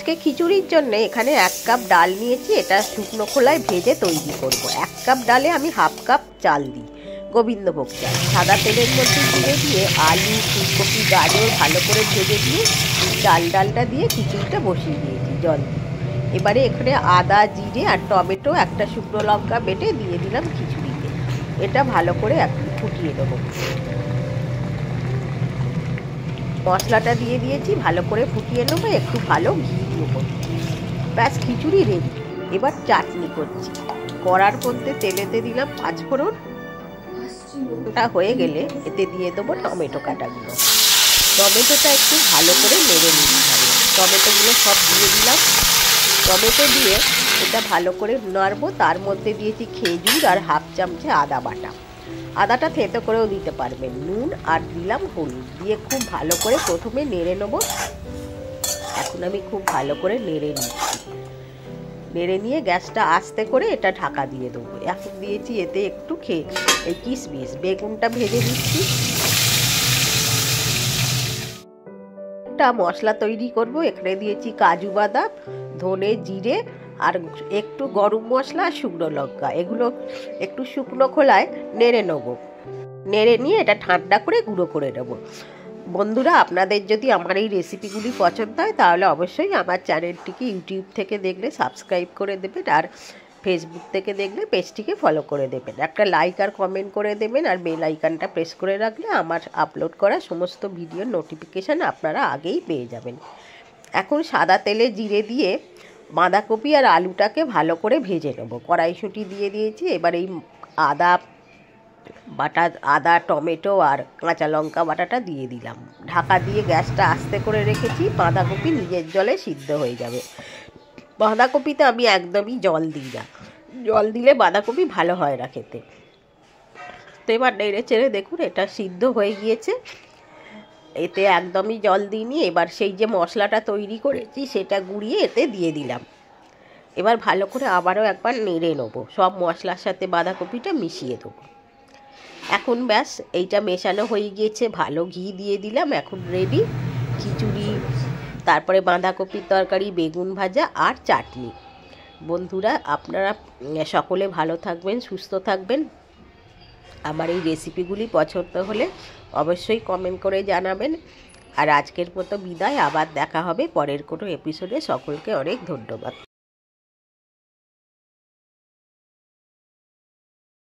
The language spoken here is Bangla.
আজকে খিচুড়ির জন্য এখানে 1 কাপ ডাল নিয়েছি। এটা শুকনো খোলায় ভেজে তৈরি করব। 1 কাপ ডালে আমি হাফ কাপ চাল দিই, গোবিন্দভোগ চাল। সাদা তেলের মধ্যে দিয়ে আলু, ফুলকপি, গাজর ভালো করে ভেজে দিয়ে ডালটা দিয়ে খিচুড়িটা বসিয়ে দিয়েছি জল দিয়ে। এবারে এখানে আদা, জিরে আর টমেটো, একটা শুকনো লঙ্কা বেটে দিয়ে দিলাম খিচুড়িতে। এটা ভালো করে একটু ফুটিয়ে দেবো। মশলাটা দিয়ে দিয়েছি, ভালো করে ফুটিয়ে নেবো, একটু ভালো ঘি দেবো। ব্যাস, খিচুড়ি রেডি। এবার চাটনি করছি। কড়ার মধ্যে তেলেতে দিলাম 5 ফোড়ন। ওটা হয়ে গেলে এতে দিয়ে দেবো টমেটো কাটাগুলো। টমেটোটা একটু ভালো করে নেড়ে নিতে হবে। টমেটোগুলো সব দিয়ে দিলাম। টমেটো দিয়ে এটা ভালো করে নাড়বো। তার মধ্যে দিয়েছি খেজুর আর হাফ চামচে আদা বাটা। আদাটা থেতো করেও দিতে পারবেন। নুন আর দিলাম হলুদ দিয়ে খুব ভালো করে প্রথমে নেড়ে নেবো। এখন আমি খুব ভালো করে নেড়ে নিচ্ছি। নেড়ে নিয়ে গ্যাসটা আস্তে করে এটা ঢাকা দিয়ে দেবো। এখন দিয়েছি এতে একটু এই কিশমিশ, বেগুনটা ভেজে দিচ্ছি। একটা মশলা তৈরি করব। এখানে দিয়েছি কাজু বাদাম, ধনে, জিরে আর একটু গরম মশলা, শুকনো লঙ্কা। এগুলো একটু শুকনো খোলায় নেড়ে নেবো। নেড়ে নিয়ে এটা ঠান্ডা করে গুঁড়ো করে নেবো। বন্ধুরা, আপনাদের যদি আমার এই রেসিপিগুলি পছন্দ হয় তাহলে অবশ্যই আমার চ্যানেলটিকে ইউটিউব থেকে দেখলে সাবস্ক্রাইব করে দেবেন, আর ফেসবুক থেকে দেখলে পেজটিকে ফলো করে দেবেন। একটা লাইক আর কমেন্ট করে দেবেন, আর বেল আইকনটা প্রেস করে রাখলে আমার আপলোড করা সমস্ত ভিডিওর নোটিফিকেশান আপনারা আগেই পেয়ে যাবেন। এখন সাদা তেলে জিরে দিয়ে বাঁধাকপি আর আলুটাকে ভালো করে ভেজে নেব। কড়াইশুঁটি দিয়ে দিয়েছি। এবার এই আদা, টমেটো আর কাঁচা লঙ্কা বাটাটা দিয়ে দিলাম। ঢাকা দিয়ে গ্যাসটা আস্তে করে রেখেছি। বাঁধাকপি নিজের জলে সিদ্ধ হয়ে যাবে। বাঁধাকপিতে আমি একদমই জল দিই না। জল দিলে বাঁধাকপি ভালো হয় না খেতে। তো এবার নেড়ে চেড়ে দেখুন এটা সিদ্ধ হয়ে গিয়েছে। এতে একদমই জল দিইনি। এবার সেই যে মশলাটা তৈরি করেছি সেটা গুঁড়িয়ে এতে দিয়ে দিলাম। এবার ভালো করে আবারও একবার নেড়ে নেবো। সব মশলার সাথে বাঁধাকপিটা মিশিয়ে দেবো। এখন ব্যাস, এইটা মেশানো হয়ে গিয়েছে। ভালো ঘি দিয়ে দিলাম। এখন রেডি খিচুড়ি, তারপরে বাঁধাকপির তরকারি, বেগুন ভাজা আর চাটনি। বন্ধুরা, আপনারা সকলে ভালো থাকবেন, সুস্থ থাকবেন। আমার এই রেসিপিগুলি পছন্দ হলে অবশ্যই কমেন্ট করে জানাবেন। আর আজকের মতো বিদায়। আবার দেখা হবে পরের কোনো এপিসোডে। সকলকে অনেক ধন্যবাদ।